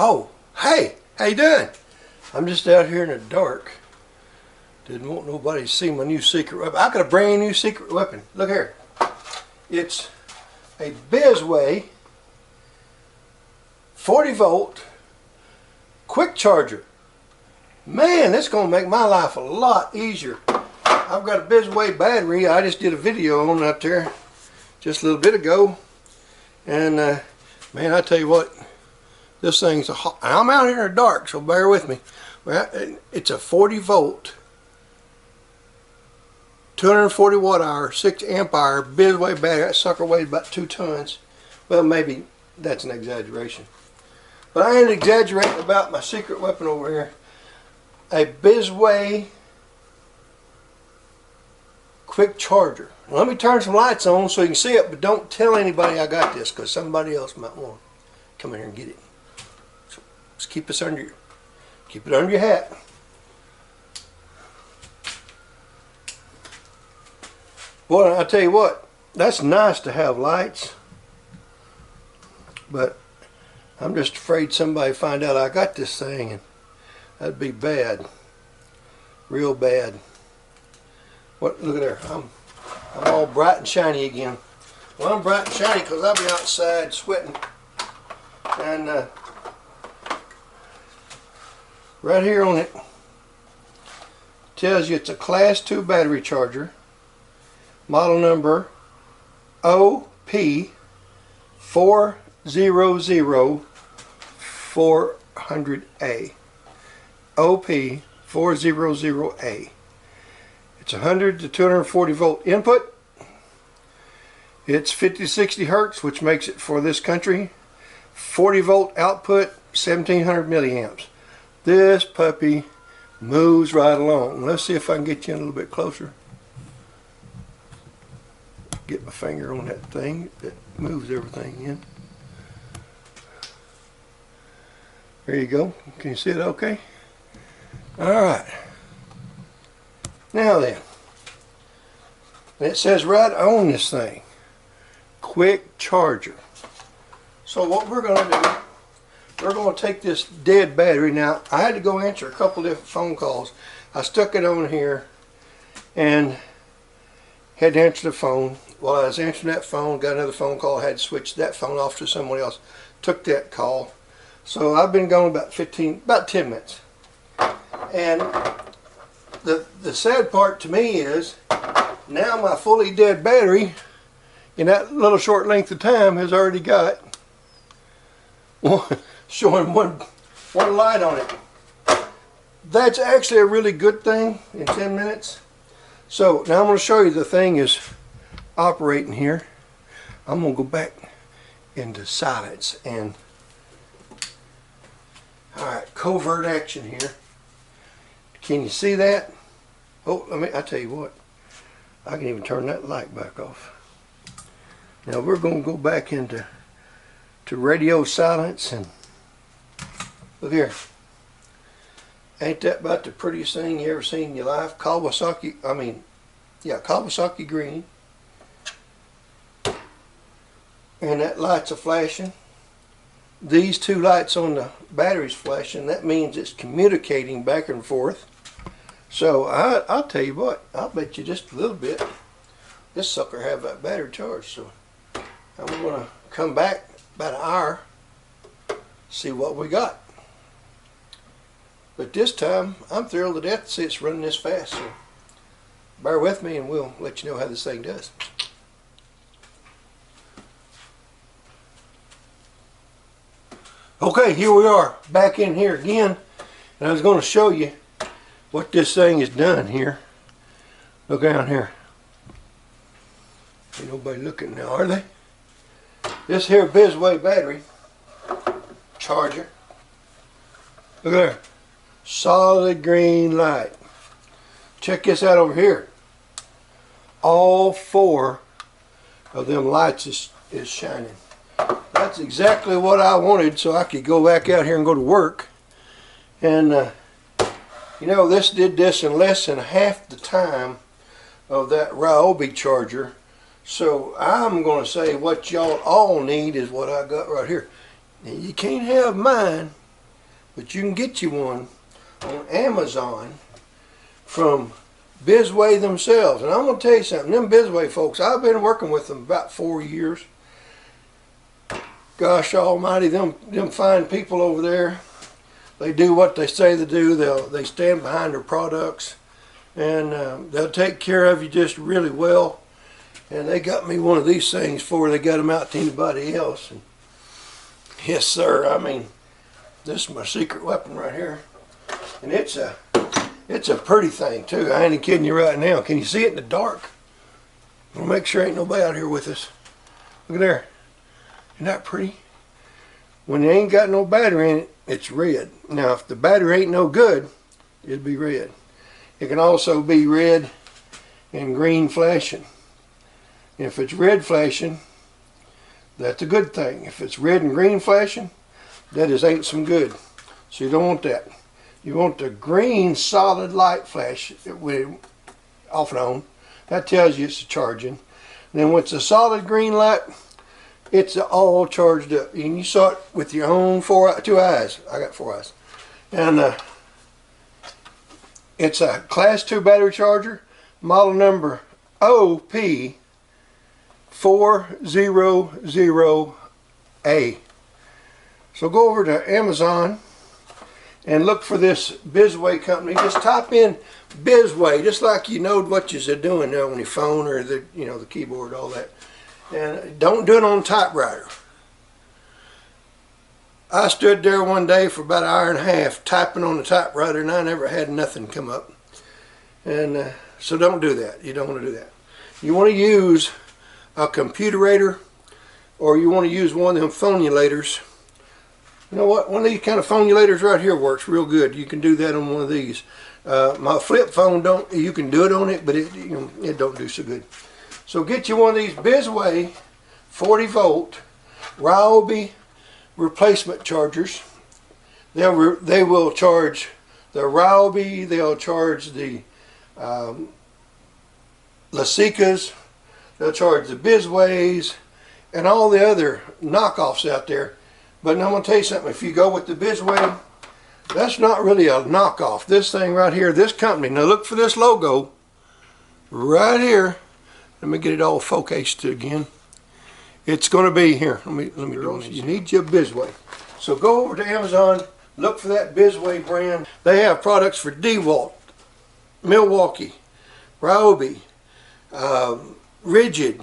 Oh, hey, how you doing? I'm just out here in the dark. Didn't want nobody to see my new secret weapon. I got a brand new secret weapon. Look here. It's a Biswaye 40-volt quick charger. Man, that's going to make my life a lot easier. I've got a Biswaye battery. I just did a video on up there just a little bit ago. And man, I tell you what, this thing's I'm out here in the dark, so bear with me. It's a 40-volt, 240 watt-hour, 6 amp-hour Biswaye battery. That sucker weighs about 2 tons. Well, maybe that's an exaggeration. But I ain't exaggerating about my secret weapon over here. A Biswaye quick charger. Now, let me turn some lights on so you can see it, but don't tell anybody I got this, because somebody else might want to come in here and get it. So just keep it under your hat. Boy, I tell you what, that's nice to have lights, but I'm just afraid somebody find out I got this thing, and that'd be bad, real bad. What? Look at there. I'm all bright and shiny again. Well, I'm bright and shiny because I'll be outside sweating. And right here on it tells you it's a Class 2 battery charger. Model number OP400A. OP400A. It's 100 to 240 volt input. It's 50 to 60 hertz, which makes it for this country. 40 volt output, 1700 milliamps. This puppy moves right along. Let's see if I can get you in a little bit closer. Get my finger on that thing that moves everything in. There you go. Can you see it okay? Alright. Now then, it says right on this thing, quick charger. So what we're going to do, we're going to take this dead battery. Now, I had to go answer a couple different phone calls. I stuck it on here and had to answer the phone. While I was answering that phone, got another phone call, had to switch that phone off to someone else. Took that call. So I've been gone about 10 minutes. And the sad part to me is now my fully dead battery in that little short length of time has already got showing one light on it. That's actually a really good thing in 10 minutes. So now I'm going to show you the thing is operating here. I'm going to go back into silence and alright, covert action here. Can you see that? Oh, I tell you what, I can even turn that light back off. Now we're going to go back into radio silence, and look here. Ain't that about the prettiest thing you ever seen in your life? Kawasaki green. And that light's a flashing. These two lights on the battery's flashing. That means it's communicating back and forth. So I'll tell you what, I'll bet you just a little bit this sucker have that battery charged. So I'm going to come back about an hour, see what we got. But this time I'm thrilled to death to see it's running this fast. So bear with me and we'll let you know how this thing does. Okay, here we are back in here again, and I was going to show you what this thing has done here. Look down here. Ain't nobody looking now, are they? This here Biswaye battery charger. Look there. Solid green light. Check this out over here. All 4 of them lights is shining. That's exactly what I wanted, so I could go back out here and go to work. And you know, this did this in less than half the time of that Ryobi charger. So I'm going to say what y'all all need is what I got right here. Now, you can't have mine, but you can get you one on Amazon from Biswaye themselves. And I'm going to tell you something, them Biswaye folks, I've been working with them about 4 years. Gosh almighty, them fine people over there, they do what they say they do. They stand behind their products, and they'll take care of you just really well. And they got me one of these things before they got them out to anybody else. And yes, sir. I mean, this is my secret weapon right here, and it's a pretty thing too. I ain't even kidding you right now. Can you see it in the dark? We'll make sure ain't nobody out here with us. Look at there. Isn't that pretty? When it ain't got no battery in it, it's red. Now, if the battery ain't no good, it'll be red. It can also be red and green flashing. If it's red flashing, that's a good thing. If it's red and green flashing, that ain't some good. So you don't want that. You want the green solid light flash off and on. That tells you it's charging. And then when it's a solid green light, it's all charged up. And you saw it with your own 2 eyes. I got 4 eyes. And it's a class 2 battery charger, model number OP400A. So go over to Amazon and look for this Biswaye company. Just type in Biswaye, just like you know what you're doing there on your phone or the the keyboard, all that. And don't do it on typewriter. I stood there one day for about 1.5 hours typing on the typewriter, and I never had nothing come up. And so don't do that. You don't want to do that. You want to use a computerator, or you want to use one of them phonulators. You know what? One of these kind of phonulators right here works real good. You can do that on one of these. My flip phone don't. You can do it on it, but it don't do so good. So get you one of these Biswaye 40-volt Ryobi replacement chargers. They will charge the Ryobi. They'll charge the Lasicas. They'll charge the Bisways and all the other knockoffs out there. But I'm going to tell you something. If you go with the Biswaye, that's not really a knockoff. This thing right here, this company. Now look for this logo right here. Let me get it all focused again. It's going to be here. Let me do this. You need your Biswaye. So go over to Amazon. Look for that Biswaye brand. They have products for DeWalt, Milwaukee, Ryobi, Rigid,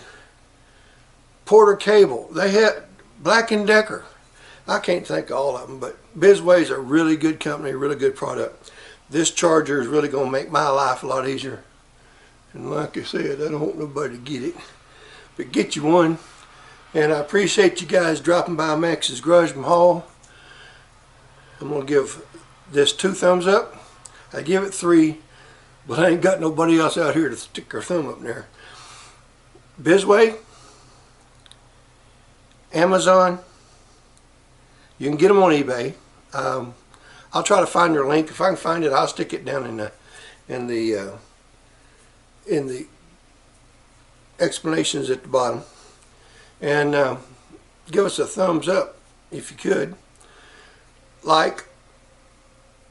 Porter Cable. They have Black & Decker. I can't think of all of them, but Biswaye is a really good company, really good product. This charger is really going to make my life a lot easier. And like I said, I don't want nobody to get it. But get you one. And I appreciate you guys dropping by Max's Garage Mahal. I'm going to give this 2 thumbs up. I give it 3, but I ain't got nobody else out here to stick their thumb up there. Biswaye, Amazon, you can get them on eBay. I'll try to find their link. If I can find it, I'll stick it down in the explanations at the bottom. And give us a thumbs up if you could. Like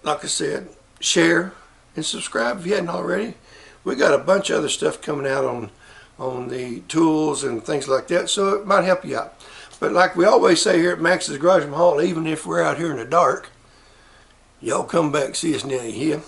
I said, share and subscribe if you hadn't already. We got a bunch of other stuff coming out on the tools and things like that, so it might help you out. But like we always say here at Max's Garage Mahal, even if we're out here in the dark, y'all come back and see us now, you hear?